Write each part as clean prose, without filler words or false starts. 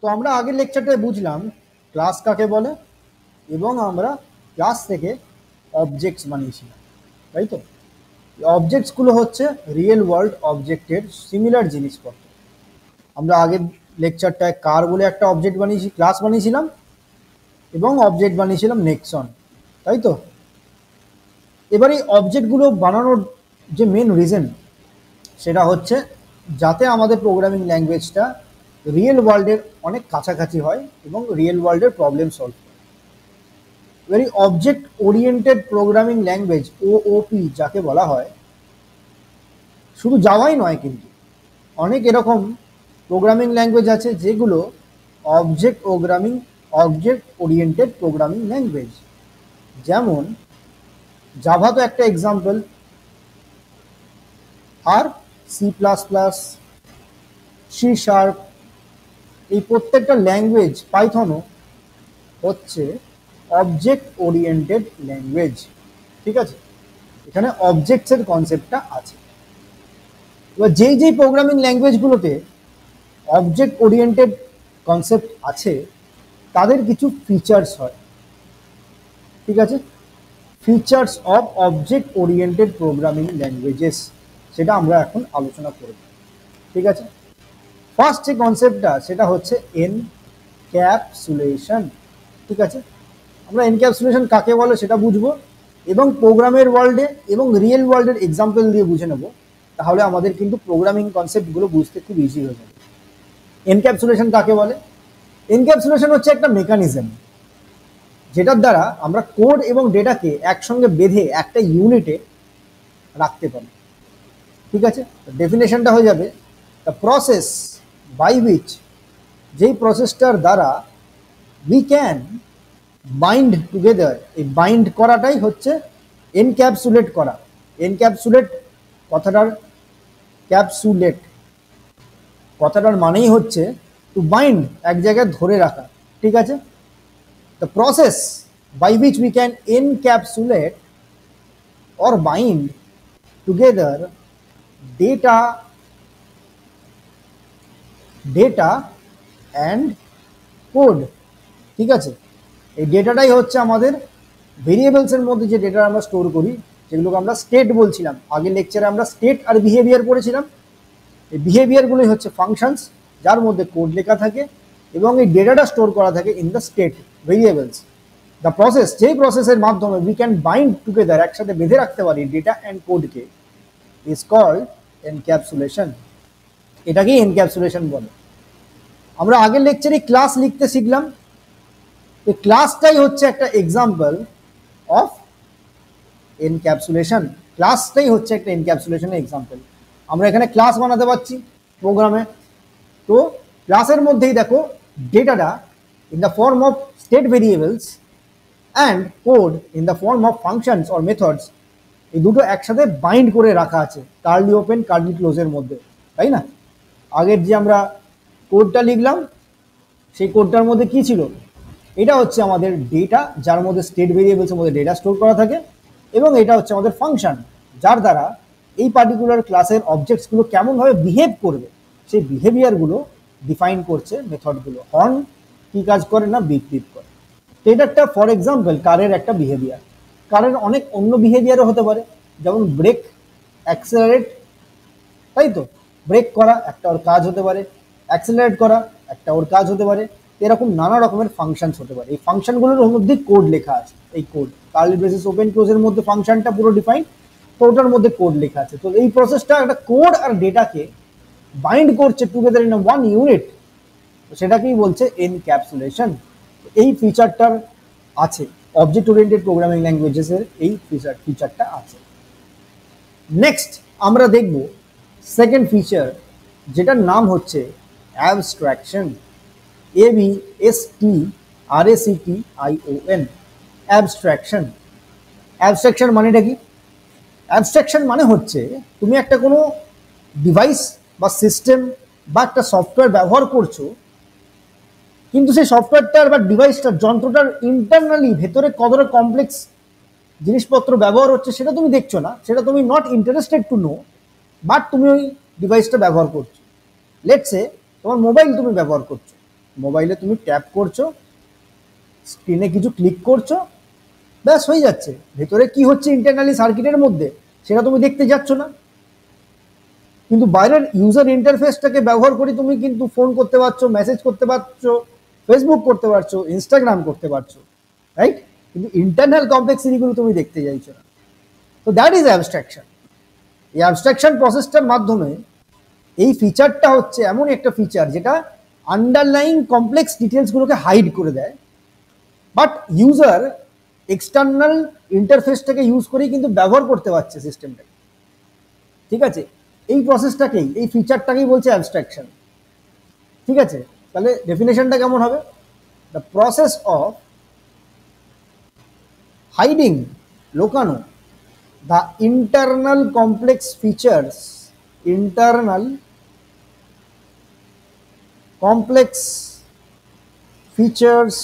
তো আমরা আগের লেকচারটায় বুঝলাম ক্লাস কাকে বলে এবং আমরা ক্লাস থেকে অবজেক্টস বানিয়েছিলাম, তাই তো? অবজেক্টসগুলো হচ্ছে রিয়েল ওয়ার্ল্ড অবজেক্টের সিমিলার জিনিসপত্র। আমরা আগের লেকচারটায় কার বলে একটা অবজেক্ট বানিয়েছি, ক্লাস বানিয়েছিলাম এবং অবজেক্ট বানিয়েছিলাম নেক্সন, তাই তো? এবার এই অবজেক্টগুলো বানানোর যে মেন রিজন সেটা হচ্ছে যাতে আমাদের প্রোগ্রামিং ল্যাঙ্গুয়েজটা রিয়েল ওয়ার্ল্ডের অনেক কাছাকাছি হয় এবং রিয়েল ওয়ার্ল্ডের প্রবলেম সলভ করে। এবার এই object oriented programming language OOP যাকে বলা হয়, শুধু জাভাই নয়, কিন্তু অনেক এরকম প্রোগ্রামিং ল্যাঙ্গুয়েজ আছে যেগুলো অবজেক্ট ওরিয়েন্টেড প্রোগ্রামিং ল্যাঙ্গুয়েজ। যেমন জাভা তো একটা এক্সাম্পল, আর C++, C#, এই প্রত্যেকটা ল্যাঙ্গুয়েজ, পাইথনও হচ্ছে অবজেক্ট ওরিয়েন্টেড ল্যাঙ্গুয়েজ। ঠিক আছে, এখানে অবজেক্টসের কনসেপ্টটা আছে। এবার যেই যেই প্রোগ্রামিং ল্যাঙ্গুয়েজগুলোতে অবজেক্ট ওরিয়েন্টেড কনসেপ্ট আছে তাদের কিছু ফিচার্স হয়। ঠিক আছে, features of object oriented programming languages, সেটা আমরা এখন আলোচনা করব। ঠিক আছে, ফার্স্ট যে কনসেপ্টটা সেটা হচ্ছে এনক্যাপসুলেশন। ঠিক আছে, আমরা এনক্যাপসুলেশন কাকে বলে সেটা বুঝবো এবং প্রোগ্রামের ওয়ার্ল্ডে এবং রিয়েল ওয়ার্ল্ডের এক্সাম্পল দিয়ে বুঝে নেব, তাহলে আমাদের কিন্তু প্রোগ্রামিং কনসেপ্টগুলো বুঝতে খুব ইজি হয়ে যাবে। এনক্যাপসুলেশন কাকে বলে? এনক্যাপসুলেশন হচ্ছে একটা মেকানিজম যেটার দ্বারা আমরা কোড এবং ডেটাকে একসঙ্গে বেঁধে একটা ইউনিটে রাখতে পারি। ঠিক আছে, ডেফিনেশনটা হয়ে যাবে দ্য প্রসেস বাই উইচ, যেই প্রসেসটার দ্বারা উই ক্যান বাইন্ড টুগেদার, এই বাইন্ড করাটাই হচ্ছে এনক্যাপসুলেট করা। এনক্যাপসুলেট কথাটার মানেই হচ্ছে টু বাইন্ড, এক জায়গায় ধরে রাখা। ঠিক আছে, the process by which we can encapsulate or bind together data and code. ঠিক আছে, এই ডেটাটাই হচ্ছে আমাদের ভেরিয়েবলসের মধ্যে যে ডেটা আমরা স্টোর করি, যেগুলোকে আমরা স্টেট বলছিলাম। আগের লেকচারে আমরা স্টেট আর বিহেভিয়ার পড়েছিলাম। এই বিহেভিয়ারগুলোই হচ্ছে ফাংশনস যার মধ্যে কোড লেখা থাকে এবং এই ডেটাটা স্টোর করা থাকে in the state variables. The process, যেই প্রসেসের মাধ্যমে উই ক্যান বাইন্ড টুগেদার, একসাথে বেঁধে রাখতে পারি ডেটা অ্যান্ড কোডকে, ইজ কল্ড এনক্যাপসুলেশন। এটাকেই এনক্যাপসুলেশন বলে। আমরা আগের লেকচারে ক্লাস লিখতে শিখলাম। এই ক্লাসটাই হচ্ছে একটা এক্সাম্পল অফ এনক্যাপসুলেশন। ক্লাসটাই হচ্ছে একটা এনক্যাপসুলেশনের এক্সাম্পল। আমরা এখানে ক্লাস বানাতে পারছি প্রোগ্রামে, তো ক্লাসের মধ্যেই দেখো ডেটাটা in the form of state variables and code in the form of functions or methods, এই দুটো একসাথে বাইন্ড করে রাখা আছে কার্লি ওপেন কার্লি ক্লোজের মধ্যে, তাই না? আগের যে আমরা কোডটা লিখলাম সেই কোডটার মধ্যে কি ছিল? এটা হচ্ছে আমাদের ডেটা, যার মধ্যে স্টেট ভেরিয়েবলসের মধ্যে ডেটা স্টোর করা থাকে, এবং এটা হচ্ছে আমাদের ফাংশন, যার দ্বারা এই পার্টিকুলার ক্লাসের অবজেক্টসগুলো কেমনভাবে বিহেভ করবে সেই বিহেভিয়ারগুলো ডিফাইন করছে মেথডগুলো। হর্ন কি কাজ করে না, বিপ বিপ করে। তো এটা একটা ফর এক্সাম্পল কারের একটা বিহেভিয়ার। কারের অনেক অন্য বিহেভিয়ারও হতে পারে, যেমন ব্রেক, অ্যাক্সেলারেট, তাই তো? ব্রেক করা একটা ওর কাজ হতে পারে, অ্যাক্সেলারেট করা একটা ওর কাজ হতে পারে, এরকম নানা রকমের ফাংশনস হতে পারে। এই ফাংশনগুলোর মধ্যে কোড লেখা আছে। এই কোড কার্লি ব্রেসেস ওপেন ক্লোজের মধ্যে ফাংশনটা পুরো ডিফাইন, তো ওটার মধ্যে কোড লেখা আছে। তো এই প্রসেসটা একটা কোড আর ডেটাকে বাইন্ড করছে টুগেদার ইন ওয়ান ইউনিট, সেটাকেই বলছে এনক্যাপসুলেশন। এই ফিচারটার আছে অবজেক্ট ওরিয়েন্টেড প্রোগ্রামিং ল্যাঙ্গুয়েজেসের, এই ফিচারটা আছে। নেক্সট আমরা দেখব সেকেন্ড ফিচার, যেটার নাম হচ্ছে অ্যাবস্ট্রাকশন। ABSTRACTION, abstraction. অ্যাবস্ট্রাকশন মানেটা কি? অ্যাবস্ট্রাকশন মানে হচ্ছে তুমি একটা কোনো ডিভাইস বা সিস্টেম বা একটা সফটওয়্যার ব্যবহার করছো, কিন্তু সেই সফটওয়্যারটার বা ডিভাইসটার, যন্ত্রটার ইন্টারনালি ভেতরে কতটা কমপ্লেক্স জিনিসপত্র ব্যবহার হচ্ছে সেটা তুমি দেখছো না, সেটা তুমি not interested to know, but তুমি ওই ডিভাইসটা ব্যবহার করছো। লেটস সে তোমার মোবাইল তুমি ব্যবহার করছো, মোবাইলে তুমি ট্যাপ করছো, স্ক্রিনে কিছু ক্লিক করছো, ব্যাস হয়ে যাচ্ছে। ভেতরে কি হচ্ছে ইন্টারনালি সার্কিটের মধ্যে সেটা তুমি দেখতে যাচ্ছ না। কিন্তু বাইরের ইউজার ইন্টারফেসটাকে ব্যবহার করে তুমি কিন্তু ফোন করতে পারছো, মেসেজ করতে পারছো, ফেসবুক করতে পারছো, ইনস্টাগ্রাম করতে পারছো, রাইট? কিন্তু ইন্টারনাল কমপ্লেক্সিটিগুলো তুমি দেখতে চাইছো না। তো দ্যাট ইজ অ্যাবস্ট্রাকশন। এই অ্যাবস্ট্রাকশন প্রসেসটার মাধ্যমে এই ফিচারটা হচ্ছে এমন একটা ফিচার যেটা আন্ডারলাইং কমপ্লেক্স ডিটেলসগুলোকে হাইড করে দেয়, বাট ইউজার এক্সটার্নাল ইন্টারফেসটাকে ইউজ করেই কিন্তু ব্যবহার করতে পারছে সিস্টেমটাকে। ঠিক আছে, এই প্রসেসটাকেই, এই ফিচারটাকেই বলছে অ্যাবস্ট্রাকশন। ঠিক আছে, তাহলে ডেফিনেশনটা কেমন হবে? দ্য প্রসেস অফ হাইডিং, লোকানো, the internal complex features, internal complex features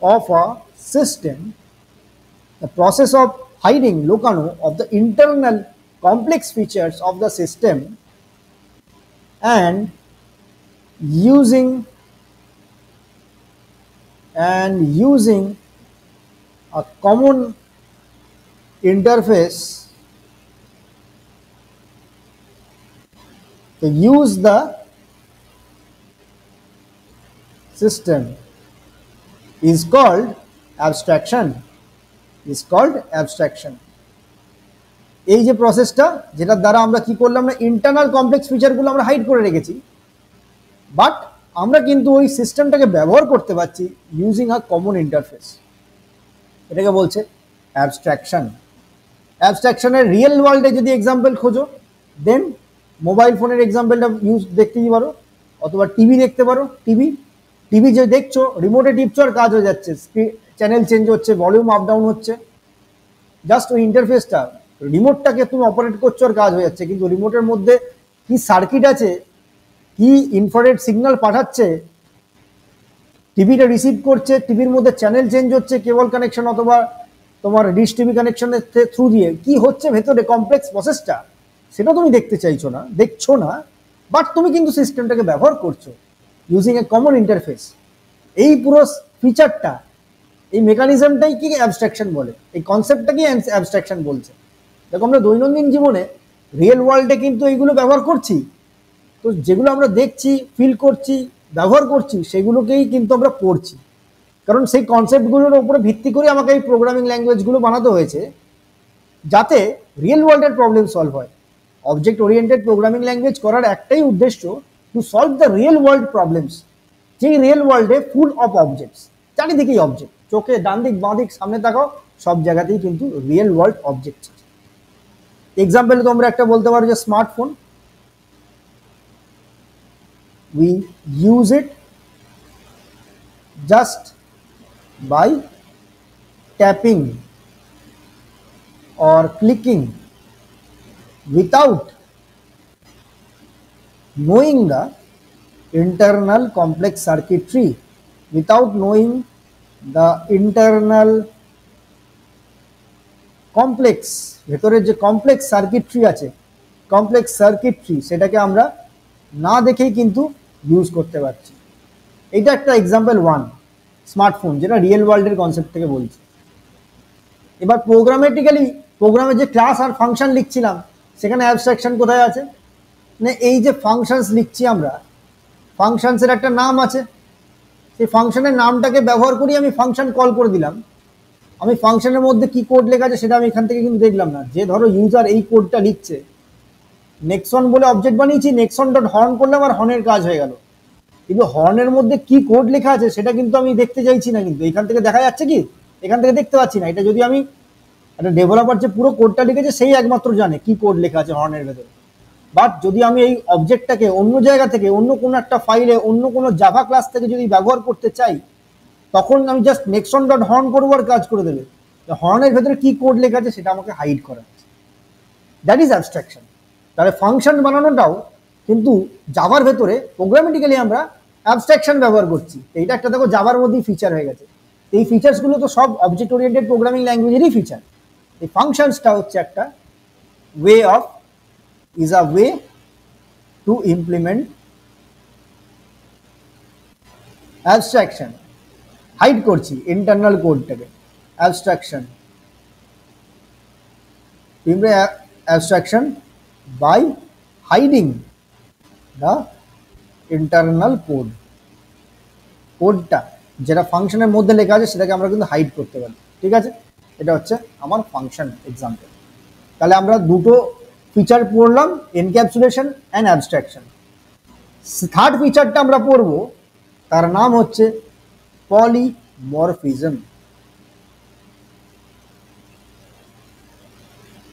of a system, the process of hiding, লোকানো, of the internal complex features of the system and using a common interface to use the system is called abstraction, is called abstraction. এই যে প্রসেসটা যেটার দ্বারা আমরা কি করলাম না, internal complex ফিচারগুলো আমরা হাইড করে রেখেছি, বাট আমরা কিন্তু ওই সিস্টেমটাকে ব্যবহার করতে পারছি ইউজিং আ কমন ইন্টারফেস, এটাকে বলছে অ্যাবস্ট্রাকশন। অ্যাবস্ট্রাকশনের রিয়েল ওয়ার্ল্ডে যদি এক্সাম্পল খোঁজো, দেন মোবাইল ফোনের এক্সাম্পলটা ইউজ দেখতেই পারো, অথবা টিভি দেখতে পারো। টিভি যে দেখছো, রিমোটে টিপছো আর কাজ হয়ে যাচ্ছে, চ্যানেল চেঞ্জ হচ্ছে, ভলিউম আপ ডাউন হচ্ছে, জাস্ট ওই ইন্টারফেসটা, রিমোটটাকে তুমি অপারেট করছো আর কাজ হয়ে যাচ্ছে। কিন্তু রিমোটের মধ্যে কি সার্কিট আছে, কি ইনফ্রারেড সিগন্যাল পাঠাচ্ছে, টিভিটা রিসিভ করছে, টিভির মধ্যে চ্যানেল চেঞ্জ হচ্ছে, কেবল কানেকশন অথবা তোমার ডিশ টিভি কানেকশনের থ্রু দিয়ে কি হচ্ছে ভেতরে কমপ্লেক্স প্রসেসটা, সেটা তুমি দেখতে চাইছো না, দেখছো না, বাট তুমি কিন্তু সিস্টেমটাকে ব্যবহার করছো ইউজিং এ কমন ইন্টারফেস। এই পুরো ফিচারটা, এই মেকানিজমটাই কি অ্যাবস্ট্রাকশন বলে, এই কনসেপ্টটাকে অ্যাবস্ট্রাকশন বলছে। দেখো আমরা দৈনন্দিন জীবনে রিয়েল ওয়ার্ল্ডে কিন্তু এইগুলো ব্যবহার করছি, তো যেগুলো আমরা দেখছি, ফিল করছি, ব্যবহার করছি, সেগুলোকেই কিন্তু আমরা পড়ছি, কারণ সেই কনসেপ্টগুলোর উপরে ভিত্তি করে আমাকে এই প্রোগ্রামিং ল্যাঙ্গুয়েজগুলো বানাতে হয়েছে যাতে রিয়েল ওয়ার্ল্ডের প্রবলেম সলভ হয়। অবজেক্ট ওরিয়েন্টেড প্রোগ্রামিং ল্যাঙ্গুয়েজ করার একটাই উদ্দেশ্য, to solve the real world problems, যেই রিয়েল ওয়ার্ল্ডে ফুল অফ অবজেক্টস, চারিদিকেই অবজেক্ট, চোখে ডান দিক বাঁ দিক সামনে তাকাও, সব জায়গাতেই কিন্তু রিয়েল ওয়ার্ল্ড অবজেক্টস আছে। এক্সাম্পল তোমরা একটা বলতে পারো যে smartphone, we use it just by tapping or clicking without knowing the internal complex circuitry, without knowing the internal complex, ভেতরের যে কমপ্লেক্স সার্কিট্রি আছে, কমপ্লেক্স সার্কিট্রি সেটাকে আমরা না দেখেই কিন্তু ইউজ করতে পারছি। এটা একটা এক্সাম্পল ওয়ান, স্মার্টফোন, যেটা রিয়েল ওয়ার্ল্ডের কনসেপ্ট থেকে বলছি। এবার প্রোগ্রামেটিক্যালি, প্রোগ্রামে যে ক্লাস আর ফাংশন লিখছিলাম, সেখানে অ্যাবস্ট্রাকশন কোথায় আছে? মানে এই যে ফাংশনস লিখছি আমরা, ফাংশনসের একটা নাম আছে, সেই ফাংশনের নামটাকে ব্যবহার করি আমি ফাংশন কল করে দিলাম। আমি ফাংশনের মধ্যে কি কোড লেখা আছে সেটা আমি এখান থেকে কিন্তু দেখলাম না। যে ধরো ইউজার এই কোডটা লিখছে, নেক্সন বলে অবজেক্ট বানিয়েছি, নেক্সন ডট হর্ন করলাম আর হর্নের কাজ হয়ে গেল, কিন্তু হর্নের মধ্যে কি কোড লেখা আছে সেটা কিন্তু আমি দেখতে চাইছি না। কিন্তু এখান থেকে দেখা যাচ্ছে কি, এখান থেকে দেখতে পাচ্ছি না। এটা যদি আমি, একটা ডেভেলপার যে পুরো কোডটা লিখেছে সেই একমাত্র জানে কি কোড লেখা আছে হর্নের ভেতরে। বাট যদি আমি এই অবজেক্টটাকে অন্য জায়গা থেকে, অন্য কোনো একটা ফাইলে, অন্য কোনো জাভা ক্লাস থেকে যদি ব্যবহার করতে চাই, তখন আমি জাস্ট নেক্সন ডট হর্ন করবো আর কাজ করে দেবে। হর্নের ভেতরে কি কোড লেখা আছে সেটা আমাকে হাইড করা আছে, দ্যাট ইজ অ্যাবস্ট্রাকশন। তাহলে ফাংশন বানানোটাও কিন্তু জাভার ভেতরে প্রোগ্রামেটিক্যালি আমরা অ্যাবস্ট্রাকশন ব্যবহার করছি। এইটা একটা দেখো জাভার মধ্যেই ফিচার হয়ে গেছে। এই ফিচার্সগুলো তো সব অবজেক্ট ওরিয়েন্টেড প্রোগ্রামিং ল্যাঙ্গুয়েজেরই ফিচার। এই ফাংশনসটা হচ্ছে একটা way of, is a way to implement abstraction, hide করছি ইন্টারনাল কোডটাকে, abstraction, abstraction by hiding the internal code. কোডটা যেটা ফাংশনের মধ্যে লেখা আছে সেটাকে আমরা কিন্তু হাইড করতে পারি। ঠিক আছে, এটা হচ্ছে আমার ফাংশন এক্সাম্পল। তাহলে আমরা দুটো ফিচার পড়লাম, এনক্যাপসুলেশন অ্যান্ড অ্যাবস্ট্রাকশন। থার্ড ফিচারটা আমরা পড়ব, তার নাম হচ্ছে পলিমরফিজম।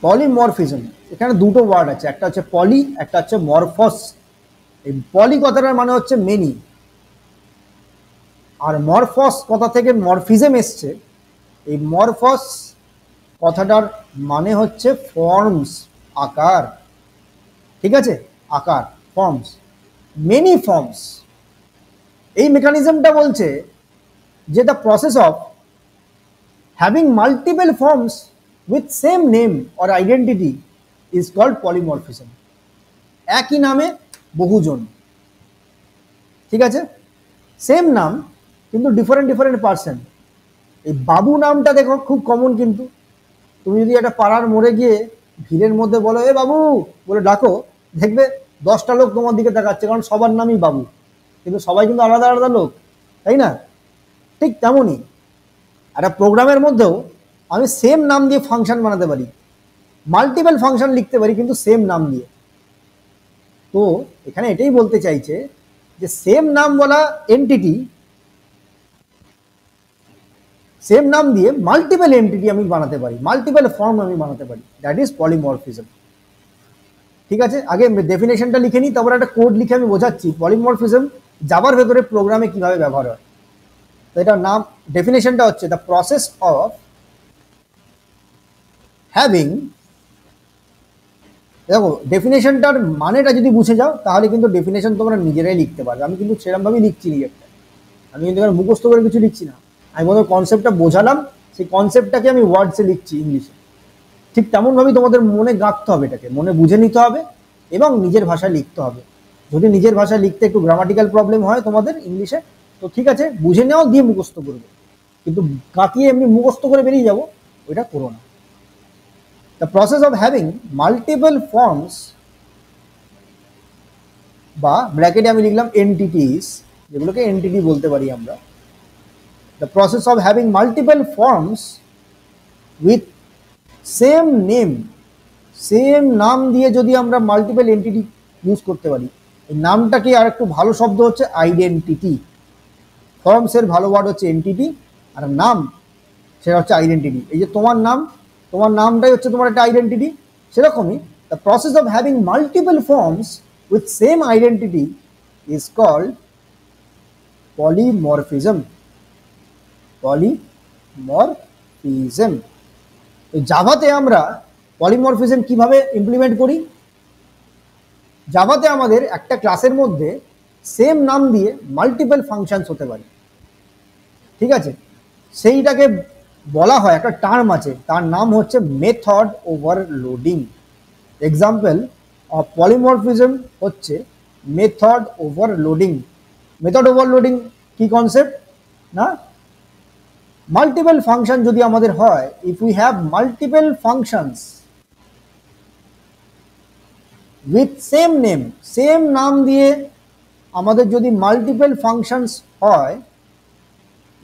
পলিমরফিজম, এখানে দুটো ওয়ার্ড আছে, একটা হচ্ছে পলি, একটা হচ্ছে মরফস। এই পলি কথাটার মানে হচ্ছে মেনি, আর মরফস কথা থেকে মরফিজম এসছে। এই মরফস কথাটার মানে হচ্ছে ফর্মস, আকার। ঠিক আছে, আকার, ফর্মস, মেনি ফর্মস। এই মেকানিজমটা বলছে যে the process of having multiple forms with same name or identity is called polymorphism. একই নামে বহুজন, ঠিক আছে, সেম নাম কিন্তু ডিফারেন্ট ডিফারেন্ট পার্সন। এই বাবু নামটা দেখো খুব কমন, কিন্তু তুমি যদি একটা পাড়ার মোড়ে গিয়ে ভিড়ের মধ্যে বলো এ বাবু বলে ডাকো, দেখবে 10টা লোক তোমার দিকে তাকাচ্ছে, কারণ সবার নামই বাবু, কিন্তু সবাই কিন্তু আলাদা আলাদা লোক, তাই না? ঠিক তেমনই একটা প্রোগ্রামের মধ্যেও আমি সেম নাম দিয়ে ফাংশন বানাতে পারি, মাল্টিপল ফাংশন লিখতে পারি কিন্তু সেম নাম দিয়ে। তো এখানে এটাই বলতে চাইছে যে সেম নাম বলা এন্টিটি, সেম নাম দিয়ে মাল্টিপল এন্টিটি আমি বানাতে পারি, মাল্টিপল ফর্ম আমি বানাতে পারি, দ্যাট ইজ পলিমরফিজম। ঠিক আছে, আগে ডেফিনেশনটা লিখে নিই, তারপর একটা কোড লিখে আমি বোঝাচ্ছি পলিমরফিজম জাভার ভেতরে প্রোগ্রামে কিভাবে ব্যবহার হয়। তো এটার নাম, ডেফিনেশনটা হচ্ছে দ্য প্রসেস অফ হ্যাভিং, দেখো ডেফিনেশনটার মানেটা যদি বুঝে যাও তাহলে কিন্তু ডেফিনেশন তোমরা নিজেরাই লিখতে পারবে। আমি কিন্তু সেরকমভাবেই লিখছি নিজেরটা, আমি কিন্তু এখানে মুখস্থ করে কিছু লিখছি না, আমি বলতে কনসেপ্টটা বোঝালাম, সেই কনসেপ্টটাকে আমি ওয়ার্ডসে লিখছি ইংলিশে। ঠিক তেমনভাবেই তোমাদের মনে গাঁথতে হবে, এটাকে মনে বুঝে নিতে হবে এবং নিজের ভাষায় লিখতে হবে। যদি নিজের ভাষায় লিখতে একটু গ্রামাটিক্যাল প্রবলেম হয় তোমাদের ইংলিশে, তো ঠিক আছে বুঝে নেওয়া দিয়ে মুখস্থ করবে, কিন্তু গাঁথিয়ে এমনি মুখস্থ করে বেরিয়ে যাবো, ওইটা করো না। The process of having multiple forms, বা ব্র্যাকেটে আমি লিখলাম এন্টিটিস, যেগুলোকে এন্টিটি বলতে পারি আমরা। The process of having multiple forms with same name, same নাম দিয়ে যদি আমরা মাল্টিপল এন্টিটি ইউজ করতে পারি, এই নামটাকে আর একটু ভালো শব্দ হচ্ছে আইডেন্টিটি। ফর্মসের ভালো ওয়ার্ড হচ্ছে এন্টিটি, আর নাম সেটা হচ্ছে আইডেন্টিটি। এই যে তোমার নাম, তোমার নামটাই হচ্ছে তোমার একটা আইডেন্টিটি, সেরকমই the process of having multiple forms with same identity is called polymorphism. Polymorphism. তো জাভাতে আমরা পলিমরফিজম কিভাবে ইমপ্লিমেন্ট করি? জাভাতে আমাদের একটা ক্লাসের মধ্যে সেম নাম দিয়ে মাল্টিপল ফাংশনস হতে পারে, ঠিক আছে, সেইটাকে বলা হয়, একটা টার্ম আছে, তার নাম হচ্ছে method overloading. Example of polymorphism হচ্ছে মেথড ওভারলোডিং। মেথড ওভারলোডিং কি কনসেপ্ট না, মাল্টিপল ফাংশন যদি আমাদের হয়, if we have multiple functions with same name, same নাম দিয়ে আমাদের যদি মাল্টিপল ফাংশনস হয়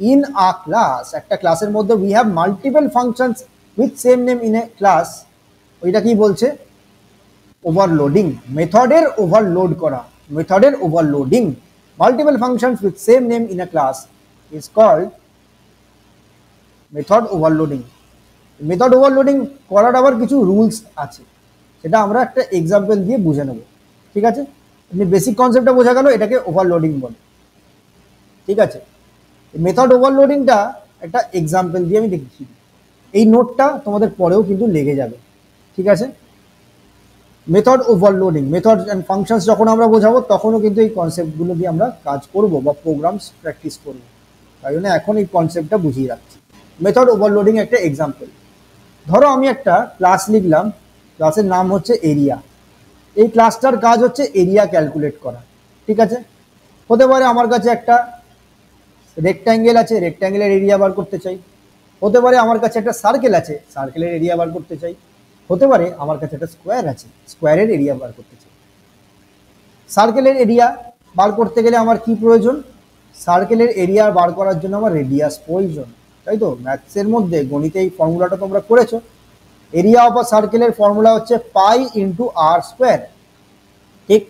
ইন আ ক্লাস, একটা ক্লাসের মধ্যে we have multiple functions with same name in a class, ওইটা কি বলছে? ওভারলোডিং, মেথডের ওভারলোড করা, মেথডের overloading. Multiple functions with same name in a class is called method overloading. Method overloading করার আবার কিছু রুলস আছে, সেটা আমরা একটা এক্সাম্পল দিয়ে বুঝে নেব। ঠিক আছে, এমনি বেসিক কনসেপ্টটা বোঝা গেল, এটাকে ওভারলোডিং বলে। ঠিক আছে, মেথড ওভারলোডিংটা একটা এক্সাম্পল দিয়ে আমি দেখছি, এই নোটটা তোমাদের পরেও কিন্তু লেগে যাবে। ঠিক আছে, method overloading, method and functions যখন আমরা বোঝাবো তখনও কিন্তু এই কনসেপ্টগুলো দিয়ে আমরা কাজ করব বা প্রোগ্রামস প্র্যাকটিস করব, তাই জন্য এখন এই কনসেপ্টটা বুঝিয়ে রাখছি। মেথড ওভারলোডিং একটা এক্সাম্পল, ধরো আমি একটা ক্লাস লিখলাম, ক্লাসের নাম হচ্ছে এরিয়া। এই ক্লাসটার কাজ হচ্ছে এরিয়া ক্যালকুলেট করা। ঠিক আছে, হতে পারে আমার কাছে একটা রেক্ট্যাঙ্গেল আছে, রেক্ট্যাঙ্গেলের এরিয়া বার করতে চাই। হতে পারে আমার কাছে একটা সার্কেল আছে, সার্কেলের এরিয়া বার করতে চাই। হতে পারে আমার কাছে একটা স্কোয়ার আছে, স্কোয়ারের এরিয়া বার করতে চাই। সার্কেলের এরিয়া বার করতে গেলে আমার কি প্রয়োজন? সার্কেলের এরিয়া বার করার জন্য আমার রেডিয়াস প্রয়োজন, তাই তো? ম্যাথসের মধ্যে গণিতে এই ফর্মুলাটা তোমরা করেছো। এরিয়া অফ আ সার্কেলের ফর্মুলা হচ্ছে পাই ইন্টু আর স্কোয়ার। ঠিক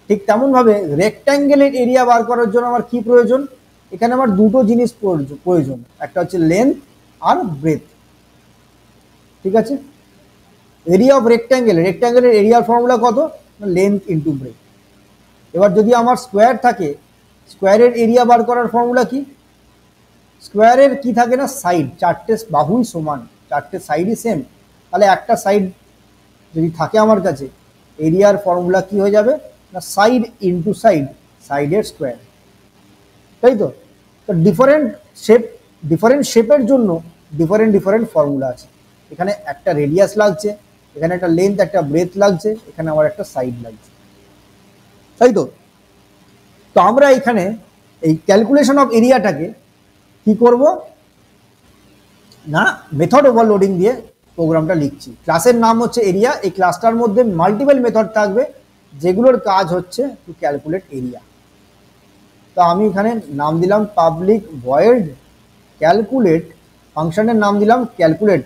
ঠিক তেমনভাবে রেক্ট্যাঙ্গেলের এরিয়া বার করার জন্য আমার কি প্রয়োজন? এখানে আমার দুটো জিনিস প্রয়োজন, একটা হচ্ছে লেন্থ আর ব্রেথ। ঠিক আছে, এরিয়া অফ রেক্ট্যাঙ্গেল, রেক্ট্যাঙ্গেলের এরিয়ার ফর্মুলা কত? Length into breadth. এবার যদি আমার স্কোয়ার থাকে, স্কোয়ারের এরিয়া বার করার ফর্মুলা কি? স্কোয়ারের কি থাকে না, সাইড, চারটে বাহুই সমান, চারটে সাইডই সেম। তাহলে একটা সাইড যদি থাকে আমার কাছে, এরিয়ার ফর্মুলা কি হয়ে যাবে না, সাইড ইন্টু সাইড, সাইডের স্কোয়ার, তাই তো? তো ডিফারেন্ট শেপের জন্য ডিফারেন্ট ফর্মুলা আছে। এখানে একটা রেডিয়াস লাগছে, এখানে একটা লেন্থ, একটা ব্রেথ লাগছে, এখানে আমার একটা সাইড লাগছে, তাই তো? তো আমরা এখানে এই ক্যালকুলেশন অফ এরিয়াটাকে কি করব না, মেথড ওভারলোডিং দিয়ে প্রোগ্রামটা লিখছি। ক্লাসের নাম হচ্ছে এরিয়া। এই ক্লাসটার মধ্যে মাল্টিপল মেথড থাকবে, যেগুলোর কাজ হচ্ছে টু ক্যালকুলেট এরিয়া। তো আমি এখানে নাম দিলাম পাবলিক ভয়েড ক্যালকুলেট, ফাংশনের নাম দিলাম ক্যালকুলেট,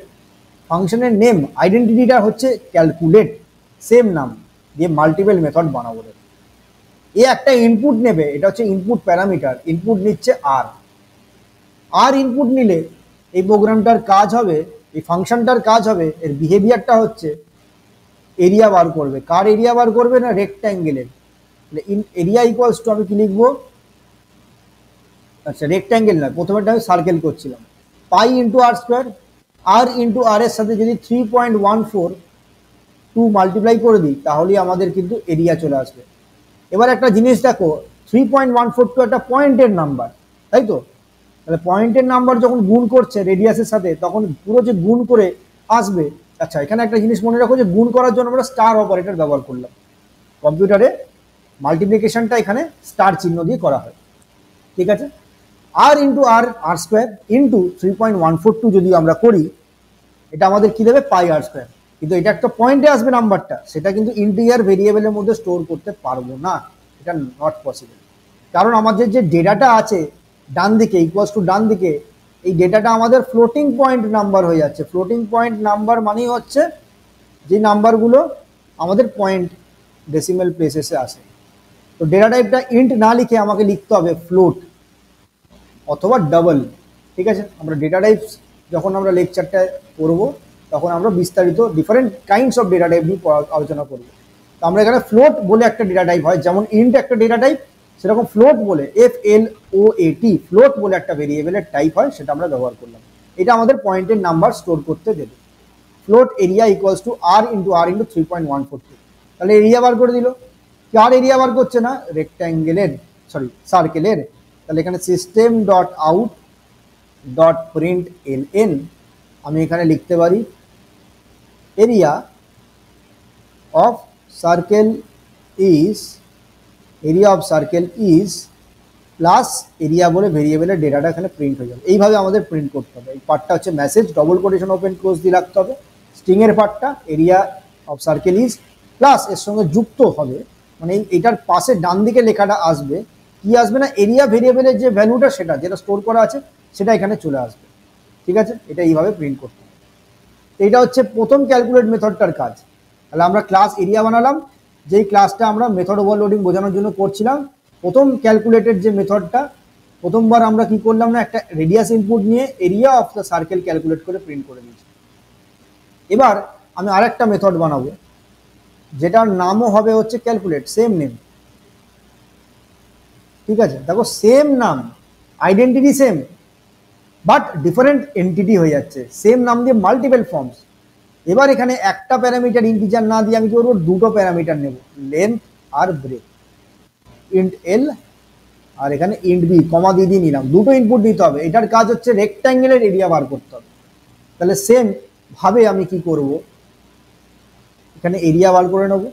ফাংশনের নেম আইডেন্টিটিটা হচ্ছে ক্যালকুলেট, সেম নাম দিয়ে মাল্টিপল মেথড বানাবো। এ একটা ইনপুট নেবে, এটা হচ্ছে ইনপুট প্যারামিটার, ইনপুট নিচ্ছে আর। আর ইনপুট নিলে এই প্রোগ্রামটার কাজ হবে, এই ফাংশনটার কাজ হবে, এর বিহেভিয়ারটা হচ্ছে এরিয়া বার করবে। কার এরিয়া বার করবে না, রেক্ট্যাঙ্গেলের। এরিয়া ইকুয়ালস টু আমি কি লিখবো, আচ্ছা রেক্ট্যাঙ্গেল না, প্রথমে আমি সার্কেল করছিলাম, পাই ইন্টু আর স্কোয়ার। আর ইন্টু আর এর সাথে যদি 3.142 মাল্টিপ্লাই করে দিই, তাহলেই আমাদের কিন্তু এরিয়া চলে আসবে। এবার একটা জিনিস দেখো, 3.142 একটা পয়েন্টের নাম্বার, তাই তো? তাহলে পয়েন্টের নাম্বার যখন গুণ করছে রেডিয়াসের সাথে, তখন পুরো যে গুণ করে আসবে। আচ্ছা, এখানে একটা জিনিস মনে রাখো যে গুণ করার জন্য আমরা স্টার অপারেটর ব্যবহার করলাম। কম্পিউটারে মাল্টিপ্লিকেশনটা এখানে স্টার চিহ্ন দিয়ে করা হয়, ঠিক আছে? আর ইন্টু আর আর স্কোয়ার ইন্টু 3.142 যদি আমরা করি, এটা আমাদের কি দেবে, পাই আর স্কোয়ার। কিন্তু এটা একটা পয়েন্টে আসবে নাম্বারটা, সেটা কিন্তু ইন্টিজার ভেরিয়েবলের মধ্যে স্টোর করতে পারবো না, এটা নট পসিবল। কারণ আমাদের যে ডেটাটা আছে ডান দিকে, ইকুয়ালস টু ডান দিকে, এই ডেটাটা আমাদের ফ্লোটিং পয়েন্ট নাম্বার হয়ে যাচ্ছে। ফ্লোটিং পয়েন্ট নাম্বার মানেই হচ্ছে যে নাম্বারগুলো আমাদের পয়েন্ট ডেসিমেল প্লেসেসে আসে। তো ডেটা টাইপটা ইন্ট না লিখে আমাকে লিখতে হবে ফ্লোট অথবা ডাবল, ঠিক আছে? আমরা ডেটা টাইপস যখন আমরা লেকচারটা করবো, তখন আমরা বিস্তারিত different kinds of data type নিয়ে আলোচনা করবো। তো আমরা এখানে ফ্লোট বলে একটা ডেটা টাইপ হয়, যেমন ইন্ট একটা ডেটা টাইপ, সেরকম ফ্লোট বলে, FLOAT, ফ্লোট বলে একটা ভেরিয়েবলের টাইপ হয়, সেটা আমরা ব্যবহার করলাম। এটা আমাদের পয়েন্টের নাম্বার স্টোর করতে দেবে। Float area equals to r into 3.142। তাহলে এরিয়া বার করে দিল। কার এরিয়া বার করছে না, রেক্ট্যাঙ্গেলের, সরি সার্কেলের। তাহলে এখানে system dot out dot print LN, আমি এখানে লিখতে পারি area of circle is, area of circle is plus area বলে ভেরিয়েবলের ডেটাটা এখানে প্রিন্ট হয়ে যাবে। এইভাবে আমাদের প্রিন্ট করতে হবে। এই পার্টটা হচ্ছে message, double quotation open close দিয়ে রাখতে হবে। স্ট্রিংয়ের পার্টটা area of circle is plus এর সঙ্গে যুক্ত হবে, মানে এইটার পাশে ডান দিকে লেখাটা আসবে, কি আসবে না, এরিয়া ভেরিয়েবলের যে ভ্যালুটা, সেটা যেটা স্টোর করা আছে সেটা এখানে চলে আসবে, ঠিক আছে? এটা এইভাবে প্রিন্ট করতে হবে। এইটা হচ্ছে প্রথম ক্যালকুলেট মেথডটার কাজ। তাহলে আমরা ক্লাস এরিয়া বানালাম, যেই ক্লাসটা আমরা মেথড ওভারলোডিং বোঝানোর জন্য করছিলাম। প্রথম ক্যালকুলেটেড যে মেথডটা, প্রথমবার আমরা কি করলাম না, একটা রেডিয়াস ইনপুট নিয়ে area of the circle calculate করে প্রিন্ট করে দিয়েছি। এবার আমি আরেকটা মেথড বানাবো, যেটার নামও হবে হচ্ছে ক্যালকুলেট, সেম নেম, ঠিক আছে? দেখো সেম নাম, identity same, but different entity হয়ে যাচ্ছে, সেম নাম দিয়ে মাল্টিপল ফর্মস। এবার এখানে একটা প্যারামিটার ইন্টিজার না দিয়ে আমি কি করবো, দুটো প্যারামিটার নেব, লেন্থ আর ব্রেথ, ইন্ট এল আর এখানে ইন্ট বি, কমা দিয়ে দিয়ে নিলাম। দুটো ইনপুট দিতে হবে। এটার কাজ হচ্ছে রেক্ট্যাঙ্গেলের এরিয়া বার করতে হবে। তাহলে সেম ভাবে আমি কি করব, এখানে এরিয়া বার করে নেব।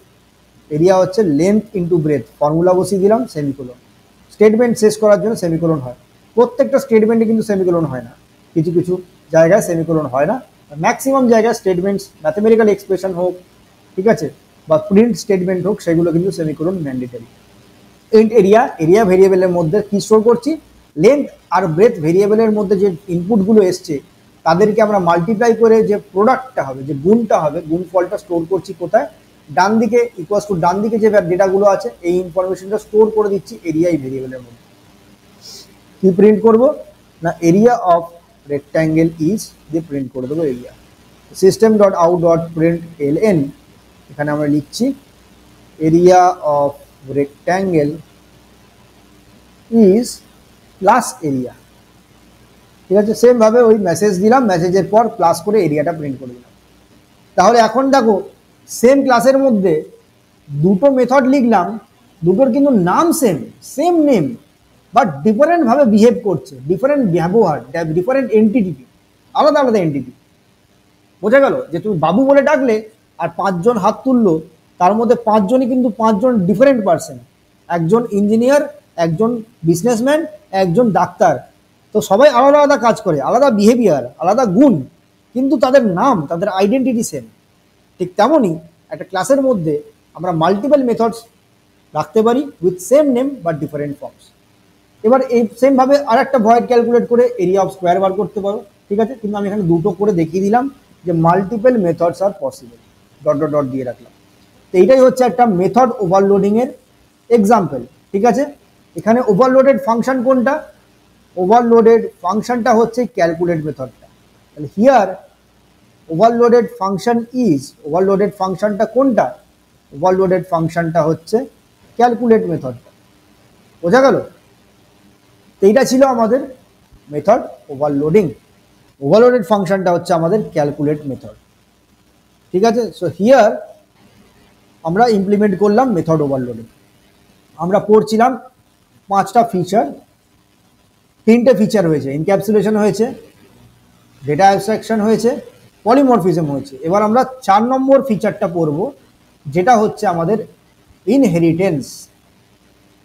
এরিয়া হচ্ছে লেন্থ ইন্টু ব্রেথ, ফর্মুলা বসিয়ে দিলাম, সেমিকোলন। স্টেটমেন্ট শেষ করার জন্য সেমিকোলন হয়। প্রত্যেকটা স্টেটমেন্টে কিন্তু সেমিকোলন হয় না, কিছু কিছু জায়গায় সেমিকোলন হয় না, ম্যাক্সিমাম জায়গায় স্টেটমেন্টস ম্যাথমেটিক্যাল এক্সপ্রেশন হোক, ঠিক আছে, বা প্রিন্ট স্টেটমেন্ট হোক, সেগুলো কিন্তু semicolon mandatory. Int area, area ভেরিয়েবলের মধ্যে কি স্টোর করছি, লেন্থ আর ব্রেথ ভেরিয়েবলের মধ্যে যে ইনপুটগুলো এসছে তাদেরকে আমরা মাল্টিপ্লাই করে যে প্রোডাক্টটা হবে, যে গুণটা হবে, গুণ ফলটা স্টোর করছি কোথায়, ডান দিকে ইকুয়ালস টু ডান দিকে যে ডেটাগুলো আছে এই ইনফরমেশনটা স্টোর করে দিচ্ছি এরিয়া এই ভেরিয়েবলের মধ্যে। কি প্রিন্ট করব না, এরিয়া অফ রেক্ট্যাঙ্গেল ইজ দিয়ে প্রিন্ট করে দেবো area. System dot out dot print L N, এখানে আমরা লিখছি area of rectangle is plus area, ঠিক আছে। সেম ভাবে ওই মেসেজ দিলাম, মেসেজের পর প্লাস করে এরিয়াটা প্রিন্ট করে দিলাম। তাহলে এখন দেখো সেম ক্লাসের মধ্যে দুটো মেথড লিখলাম, দুটোর কিন্তু নাম same, same name, but different ভাবে বিহেভ করছে, ডিফারেন্ট ব্যবহার, ডিফারেন্ট এন্টিটি, আলাদা আলাদা এন্টিটি। বোঝা গেল যে তুমি বাবু বলে ডাকলে আর 5 জন হাত তুললো, তার মধ্যে 5 জনই কিন্তু 5 জন ডিফারেন্ট পার্সন, একজন ইঞ্জিনিয়ার, একজন বিজনেসম্যান, একজন ডাক্তার, তো সবাই আলাদা আলাদা কাজ করে, আলাদা বিহেভিয়ার, আলাদা গুণ, কিন্তু তাদের নাম, তাদের আইডেন্টিটি সেম। ঠিক তেমনই একটা ক্লাসের মধ্যে আমরা মাল্টিপল মেথডস রাখতে পারি with same name but different forms. এবার এই সেম ভাবে আর একটা ভয়েড ক্যালকুলেট করে এরিয়া অফ স্কোয়ার বার করতে পারো, ঠিক আছে, কিন্তু আমি এখানে দুটো করে দেখিয়ে দিলাম যে মাল্টিপল মেথডস আর পসিবল, ডট ডট ডট দিয়ে রাখলাম। তো এইটাই হচ্ছে একটা মেথড ওভারলোডিং এর এক্সাম্পল, ঠিক আছে। এখানে ওভারলোডেড ফাংশন কোনটা, ওভারলোডেড ফাংশনটা হচ্ছে ক্যালকুলেট মেথডটা। তাহলে here overloaded function is, overloaded ফাংশনটা কোনটা, ওভারলোডেড ফাংশনটা হচ্ছে ক্যালকুলেট মেথডটা। বোঝা গেল? এইটা ছিল আমাদের মেথড ওভারলোডিং, ওভারলোডেড ফাংশনটা হচ্ছে আমাদের ক্যালকুলেট মেথড, ঠিক আছে। সো হিয়ার আমরা ইমপ্লিমেন্ট করলাম মেথড ওভারলোডিং। আমরা পড়ছিলাম 5টা ফিচার, 3টে ফিচার হয়েছে, ইনক্যাপসুলেশন হয়েছে, ডেটা অ্যাবস্ট্রাকশন হয়েছে, পলিমরফিজম হয়েছে। এবার আমরা 4 নম্বর ফিচারটা পড়ব, যেটা হচ্ছে আমাদের ইনহেরিটেন্স।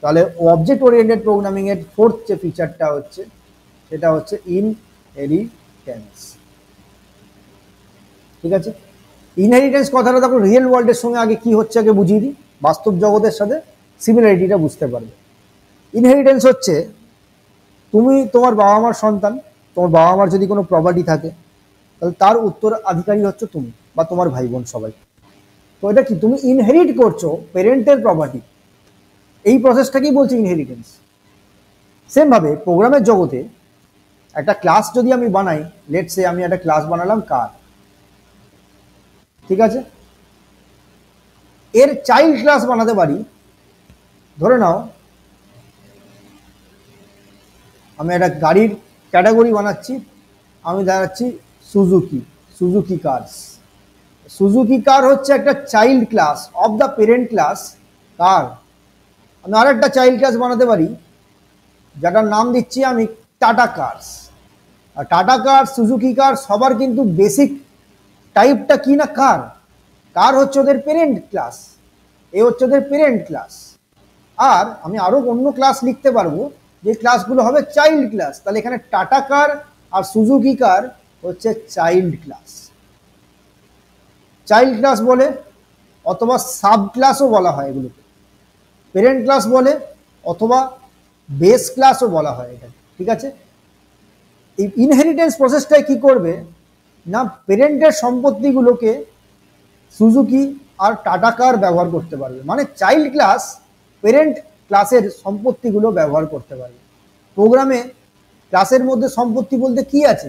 তাহলে অবজেক্ট ওরিয়েন্টেড প্রোগ্রামিং এর 4th যে ফিচারটা হচ্ছে সেটা হচ্ছে ইনহেরিটেন্স, ঠিক আছে। ইনহেরিটেন্স কথাটা দেখো রিয়েল ওয়ার্ল্ডের সঙ্গে আগে কি হচ্ছে আগে বুঝিয়ে দিই, বাস্তব জগতের সাথে সিমিলারিটিটা বুঝতে পারবে। ইনহেরিটেন্স হচ্ছে তুমি তোমার বাবা মার সন্তান, তোমার বাবা মার যদি কোনো প্রপার্টি থাকে তাহলে তার উত্তরাধিকারী হচ্ছে তুমি বা তোমার ভাই বোন সবাই। তো এটা কি, তুমি ইনহেরিট করছো পেরেন্টের প্রপার্টি, এই প্রসেসটাকেই বলছে ইনহেরিটেন্স। সেম ভাবে প্রোগ্রামের জগতে একটা ক্লাস যদি আমি বানাই, লেটস সে আমি একটা ক্লাস বানালাম কার, ঠিক আছে, এর চাইল্ড ক্লাস বানাতে পারি। ধরে নাও আমি একটা গাড়ির ক্যাটাগরি বানাচ্ছি, আমি দেখাচ্ছি Suzuki, Suzuki cars. Suzuki car হচ্ছে একটা child class of the parent class car. আমি আর একটা চাইল্ড ক্লাস বানাতে পারি যেটার নাম দিচ্ছি আমি টাটা কার্স। আর টাটা কার, সুজুকি কার সবার কিন্তু বেসিক টাইপটা কি না, কার। কার হচ্ছে ওদের পেরেন্ট ক্লাস, এ হচ্ছে ওদের পেরেন্ট ক্লাস। আর আমি আরো অন্য ক্লাস লিখতে পারবো যে ক্লাসগুলো হবে চাইল্ড ক্লাস। তাহলে এখানে টাটা কার আর সুজুকি কার হচ্ছে চাইল্ড ক্লাস, চাইল্ড ক্লাস বলে, অথবা সাব ক্লাসও বলা হয় এগুলোকে, পেরেন্ট ক্লাস বলে অথবা বেস ক্লাসও বলা হয় এটা, ঠিক আছে। এই ইনহেরিটেন্স প্রসেসটাই কি করবে না, পেরেন্টের সম্পত্তিগুলোকে সুজুকি আর টাটা কার ব্যবহার করতে পারবে, মানে চাইল্ড ক্লাস পেরেন্ট ক্লাসের সম্পত্তিগুলো ব্যবহার করতে পারবে। প্রোগ্রামে ক্লাসের মধ্যে সম্পত্তি বলতে কি আছে,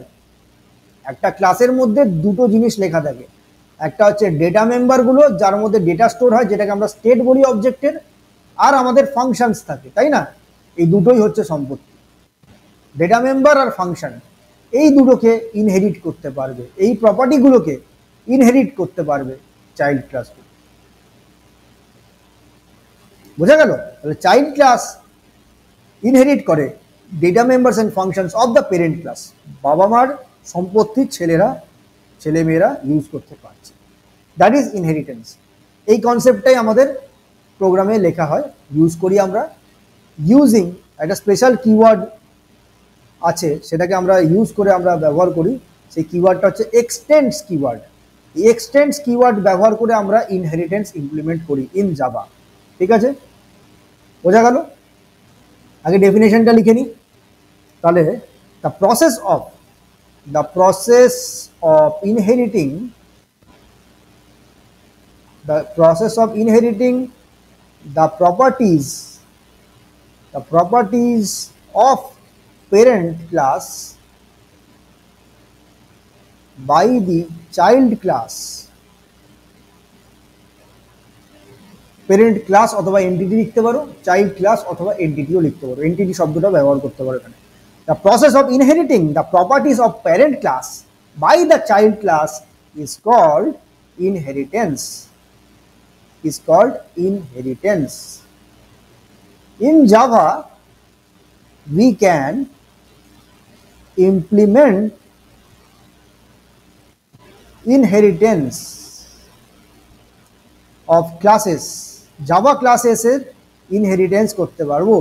একটা ক্লাসের মধ্যে দুটো জিনিস লেখা থাকে, একটা হচ্ছে ডেটা মেম্বারগুলো যার মধ্যে ডেটা স্টোর হয়, যেটাকে আমরা স্টেট বলি অবজেক্টের, আর আমাদের ফাংশনস থাকে, তাই না। এই দুটোই হচ্ছে সম্পত্তি, ডেটা মেম্বার আর ফাংশন, এই দুটোকে ইনহেরিট করতে পারবে, এই প্রপার্টিগুলোকে ইনহেরিট করতে পারবে চাইল্ড ক্লাসগুলো। বোঝা গেল? তাহলে চাইল্ড ক্লাস ইনহেরিট করে data members and functions of the parent class, বাবা মার সম্পত্তি ছেলেমেয়েরা ইউজ করতে পারছে, দ্যাট ইজ ইনহেরিটেন্স। এই কনসেপ্টটাই আমাদের প্রোগ্রামে লেখা হয়, ইউজ করি আমরা, ইউজিং একটা স্পেশাল কিওয়ার্ড আছে সেটাকে আমরা ইউজ করে আমরা ব্যবহার করি, সেই কিওয়ার্ডটা হচ্ছে এক্সটেন্ডস কিওয়ার্ড। এই এক্সটেন্ডস কিওয়ার্ড ব্যবহার করে আমরা ইনহেরিটেন্স ইমপ্লিমেন্ট করি ইন জাভা। ঠিক আছে, বোঝা গেল? আগে ডেফিনেশনটা লিখে নিই। তাহলে the process of inheriting the properties of parent class by the child class, parent class অথবা এন্টিটি লিখতে পারো, চাইল্ড ক্লাস অথবা এন্টিটিও লিখতে পারো, এন্টিটি শব্দটা ব্যবহার করতে পারো এখানে। The process of inheriting the properties of parent class by the child class is called inheritance. In Java, we can implement inheritance of classes. Java classes এর inheritance করতে পারবো।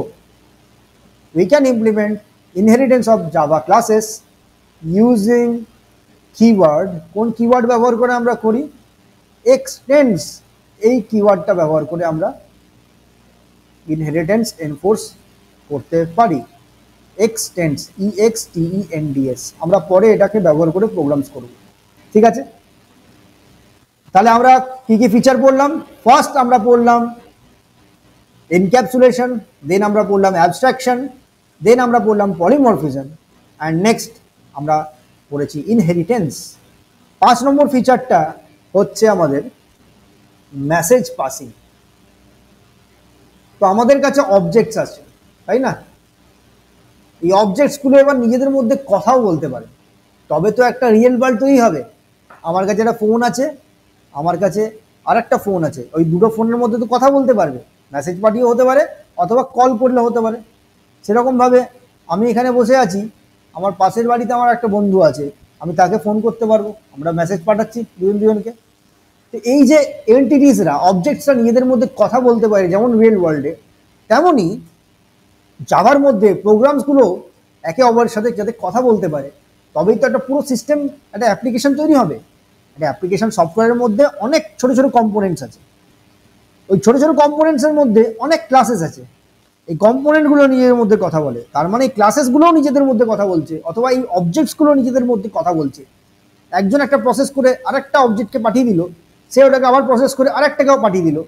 We can implement inheritance of Java classes using keyword। কোন keyword ব্যবহার করে আমরা করি? extends। এই কিওয়ার্ডটা ব্যবহার করে আমরা ইনহেরিটেন্স এনফোর্স করতে পারি। এক্সটেন্ডস, EXTENDS, আমরা পরে এটাকে ব্যবহার করে প্রোগ্রামস করব। ঠিক আছে, তাহলে আমরা কি কি ফিচার পড়লাম? ফার্স্ট আমরা পড়লাম এনক্যাপসুলেশন, দেন আমরা পড়লাম অ্যাবস্ট্রাকশন, দেন আমরা পড়লাম পলিমরফিজম, অ্যান্ড নেক্সট আমরা পড়েছি ইনহেরিটেন্স। 5 নম্বর ফিচারটা হচ্ছে আমাদের মেসেজ পাসিং। তো আমাদের কাছে অবজেক্টস আছে, তাই না? এই অবজেক্টসগুলো এবার নিজেদের মধ্যে কথাও বলতে পারে, তবে তো একটা রিয়েল ওয়ার্ল্ড তৈরি হবে। আমার কাছে একটা ফোন আছে, আমার কাছে আর একটা ফোন আছে, ওই দুটো ফোনের মধ্যে তো কথা বলতে পারবে, মেসেজ পাঠিয়ে হতে পারে অথবা কল করলে হতে পারে। সেরকমভাবে আমি এখানে বসে আছি, আমার পাশের বাড়িতে আমার একটা বন্ধু আছে, আমি তাকে ফোন করতে পারবো, আমরা মেসেজ পাঠাচ্ছি দুজনকে। তো এই যে এন্টিটিসরা, অবজেক্টসরা নিজেদের মধ্যে কথা বলতে পারে যেমন রিয়েল ওয়ার্ল্ডে, তেমনই জাভার মধ্যে প্রোগ্রামসগুলো একে অপরের সাথে যাতে কথা বলতে পারে, তবেই তো একটা পুরো সিস্টেম, একটা অ্যাপ্লিকেশন তৈরি হবে। একটা অ্যাপ্লিকেশন সফটওয়্যারের মধ্যে অনেক ছোট ছোট কম্পোনেন্টস আছে, ওই ছোট ছোট কম্পোনেন্টসের মধ্যে অনেক ক্লাসেস আছে, এই কম্পোনেন্টগুলো নিজেদের মধ্যে কথা বলে, তার মানে এই ক্লাসেসগুলোও নিজেদের মধ্যে কথা বলছে, অথবা এই অবজেক্টসগুলো নিজেদের মধ্যে কথা বলছে। একজন একটা প্রসেস করে আরেকটা অবজেক্টকে পাঠিয়ে দিল, সে ওটাকে আবার প্রসেস করে আরেকটাকেও পাঠিয়ে দিল,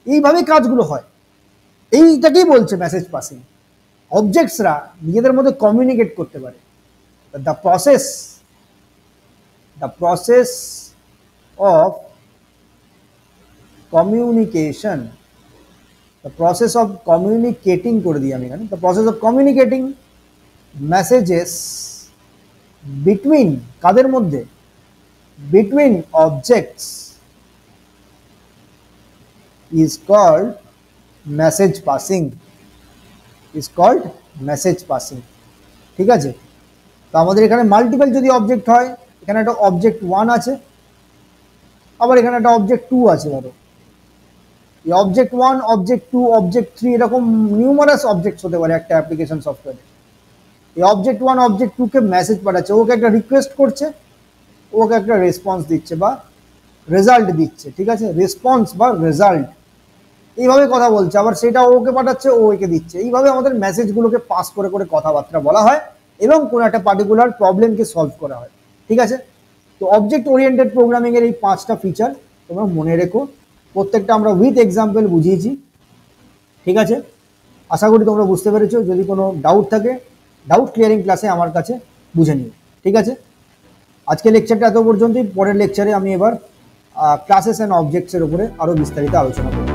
এইভাবেই কাজগুলো হয়। এইটাকেই বলছে মেসেজ পাসিং। অবজেক্টসরা নিজেদের মধ্যে কমিউনিকেট করতে পারে। The process of communication, the process of communicating করে দিই আমি এখানে, the process of communicating messages between, কাদের মধ্যে? Between objects is called message passing, ঠিক আছে? তো আমাদের এখানে মাল্টিপল যদি অবজেক্ট হয়, এখানে একটা অবজেক্ট 1 আছে, আবার এখানে একটা অবজেক্ট 2 আছে, ধরো এই অবজেক্ট 1, অবজেক্ট 2, অবজেক্ট 3, এরকম নিউমারাস অবজেক্টস হতে পারে একটা অ্যাপ্লিকেশন সফটওয়্যারে। এই অবজেক্ট 1 অবজেক্ট 2কে মেসেজ পাঠাচ্ছে, ওকে একটা রিকোয়েস্ট করছে, ওকে একটা রেসপন্স দিচ্ছে বা রেজাল্ট দিচ্ছে। ঠিক আছে, রেসপন্স বা রেজাল্ট, এইভাবে কথা বলছে, আবার সেটা ওকে পাঠাচ্ছে, ও একে দিচ্ছে। এইভাবে আমাদের মেসেজগুলোকে পাস করে করে কথাবার্তা বলা হয় এবং কোনো একটা পার্টিকুলার প্রবলেমকে সলভ করা হয়। ঠিক আছে, তো অবজেক্ট ওরিয়েন্টেড প্রোগ্রামিংয়ের এই 5টা ফিচার তোমরা মনে রেখো, প্রত্যেকটা আমরা উইথ এক্সাম্পল বুঝিয়েছি। ঠিক আছে, আশা করি তোমরা বুঝতে পেরেছো। যদি কোনো ডাউট থাকে, ডাউট ক্লিয়ারিং ক্লাসে আমার কাছে বুঝে নিও। ঠিক আছে, আজকে লেকচারটা এত পর্যন্তই। পরের লেকচারে আমি এবার ক্লাসেস অ্যান্ড অবজেক্টসের উপরে আরও বিস্তারিত আলোচনা করব।